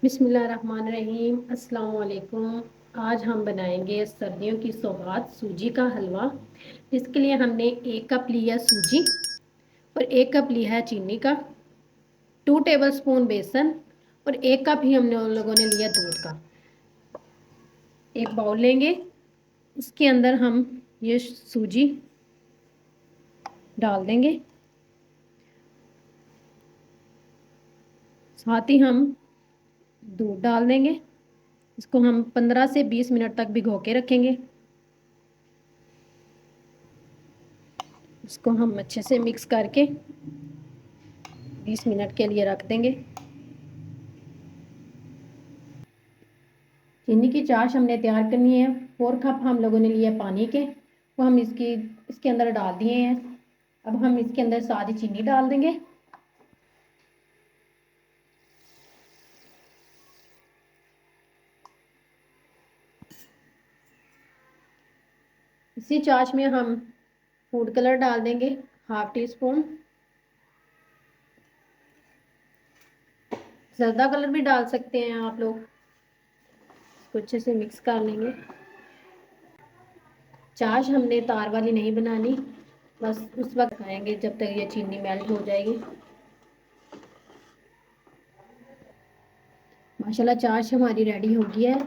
बिस्मिल्लाहिर्रहमानिर्रहीम। अस्सलाम वालेकुम। आज हम बनाएंगे सर्दियों की सौगात सूजी का हलवा। इसके लिए हमने 1 कप लिया सूजी और 1 कप लिया है चीनी का, 2 टेबल स्पून बेसन और 1 कप ही हमने उन लोगों ने लिया दूध का। एक बाउल लेंगे, उसके अंदर हम ये सूजी डाल देंगे, साथ ही हम दूध डाल देंगे। इसको हम 15 से 20 मिनट तक भिगो के रखेंगे। इसको हम अच्छे से मिक्स करके 20 मिनट के लिए रख देंगे। चीनी की चाश हमने तैयार करनी है। 4 कप हम लोगों ने लिया पानी के, वो हम इसके अंदर डाल दिए हैं। अब हम इसके अंदर सारी चीनी डाल देंगे। इसी चाश में हम फूड कलर डाल देंगे, 1/2 टी स्पून। जर्दा कलर भी डाल सकते हैं आप लोग। इसको अच्छे से मिक्स कर लेंगे। चाश हमने तार वाली नहीं बनानी, बस उस वक्त खाएंगे जब तक ये चीनी मेल्ट हो जाएगी। माशाल्लाह चाश हमारी रेडी हो गई है।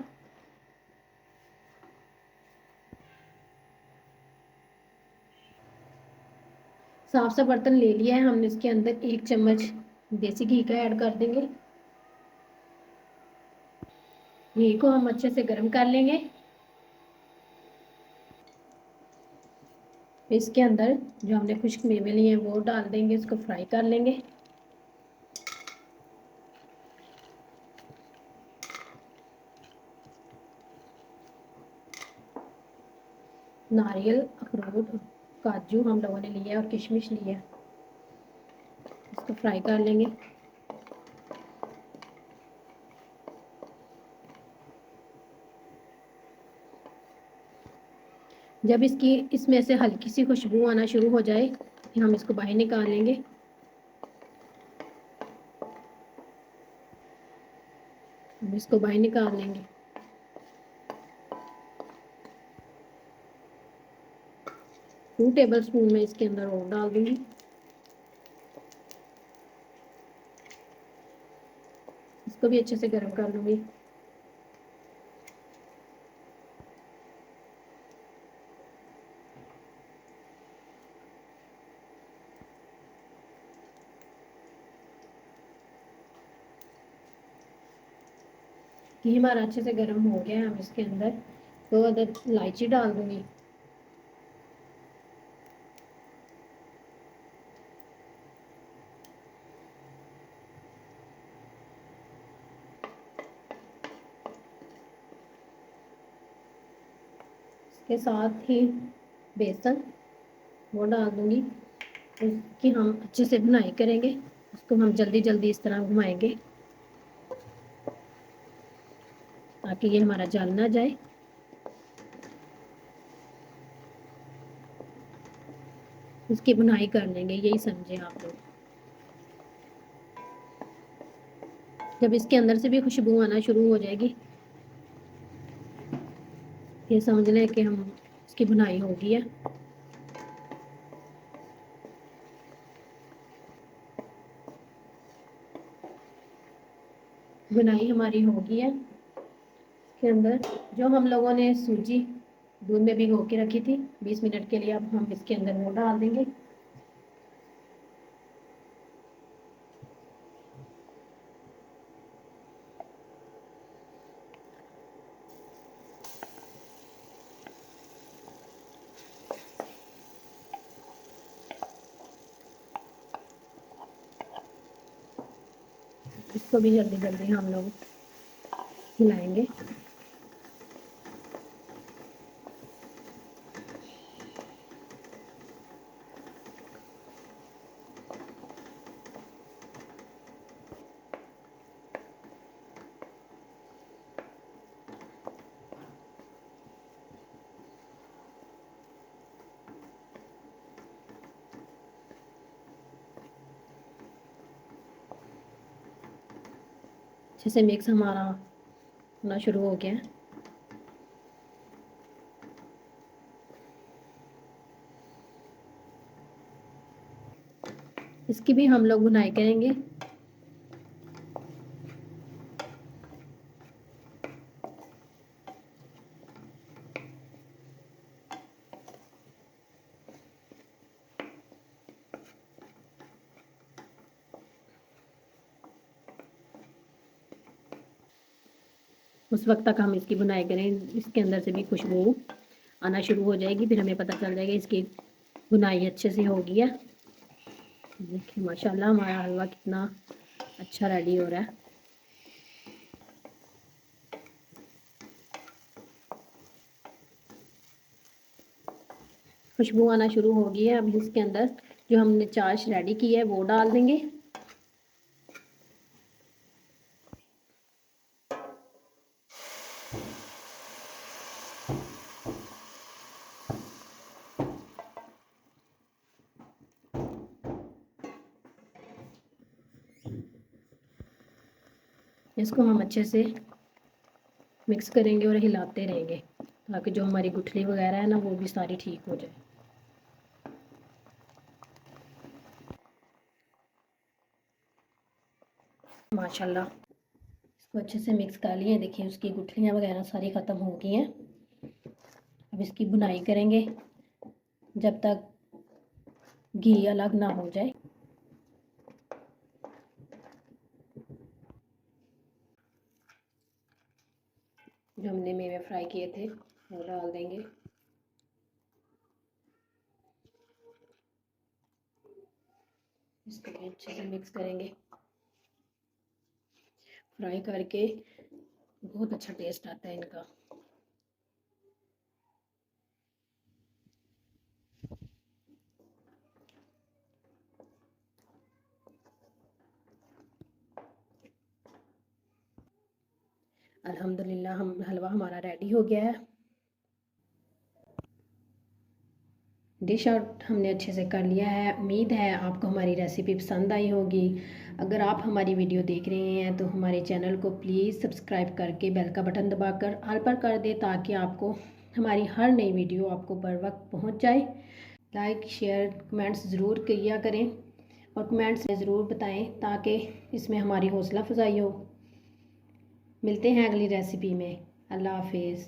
साफ सा बर्तन ले लिया है हमने, इसके अंदर 1 चम्मच देसी घी का ऐड कर देंगे। घी को हम अच्छे से गर्म कर लेंगे। इसके अंदर जो हमने खुश्क मेवे लिए हैं वो डाल देंगे, इसको फ्राई कर लेंगे। नारियल, अखरोट, काजू हम लोगों ने लिया और किशमिश लिया, इसको फ्राई कर लेंगे। जब इसमें से हल्की सी खुशबू आना शुरू हो जाए फिर हम इसको बाहर निकाल लेंगे। हम इसको बाहर निकाल लेंगे। 2 टेबल स्पून में इसके अंदर और डाल दूंगी। इसको भी अच्छे से गर्म कर लूंगी। घी हमारा अच्छे से गर्म हो गया है। हम इसके अंदर 2 अदद इलायची डाल दूंगी। इसके साथ ही बेसन वो डाल दूंगी। इसकी हम अच्छे से भुनाई करेंगे। इसको हम जल्दी जल्दी इस तरह घुमाएंगे ताकि ये हमारा जल ना जाए। इसकी भुनाई कर लेंगे, यही समझे आप लोग। जब इसके अंदर से भी खुशबू आना शुरू हो जाएगी ये समझ लें कि हम इसकी भुनाई हो गई है। भुनाई हमारी हो गई है। इसके अंदर जो हम लोगों ने सूजी दूध में भिगो के रखी थी 20 मिनट के लिए, अब हम इसके अंदर वो डाल देंगे। इसको भी जल्दी जल्दी हम लोग हिलाएंगे। अच्छे से मिक्स हमारा होना शुरू हो गया है। इसकी भी हम लोग बुनाई करेंगे। उस वक्त तक हम इसकी बुनाई करें, इसके अंदर से भी खुशबू आना शुरू हो जाएगी, फिर हमें पता चल जाएगा इसकी बुनाई अच्छे से हो गई है। देखिए माशाल्लाह हमारा हलवा कितना अच्छा रेडी हो रहा है। खुशबू आना शुरू हो गई है। अब इसके अंदर जो हमने चाश रेडी की है वो डाल देंगे। इसको हम अच्छे से मिक्स करेंगे और हिलाते रहेंगे ताकि जो हमारी गुठली वगैरह है ना वो भी सारी ठीक हो जाए। माशाल्लाह इसको अच्छे से मिक्स कर लिए। देखिए उसकी गुठलियाँ वगैरह सारी ख़त्म हो गई हैं। अब इसकी बुनाई करेंगे जब तक घी अलग ना हो जाए। जो हमने मेवे फ्राई किए थे वो डाल देंगे। इसको भी अच्छे से मिक्स करेंगे। फ्राई करके बहुत अच्छा टेस्ट आता है इनका। अल्हम्दुलिल्लाह हम हलवा हमारा रेडी हो गया है। डिश आउट हमने अच्छे से कर लिया है। उम्मीद है आपको हमारी रेसिपी पसंद आई होगी। अगर आप हमारी वीडियो देख रहे हैं तो हमारे चैनल को प्लीज़ सब्सक्राइब करके बेल का बटन दबाकर ऑल पर कर दें ताकि आपको हमारी हर नई वीडियो आपको बर वक्त पहुँच जाए। लाइक शेयर कमेंट्स ज़रूर किया करें और कमेंट्स में ज़रूर बताएं ताकि इसमें हमारी हौसला अफजाई हो। मिलते हैं अगली रेसिपी में। अल्लाह हाफिज़।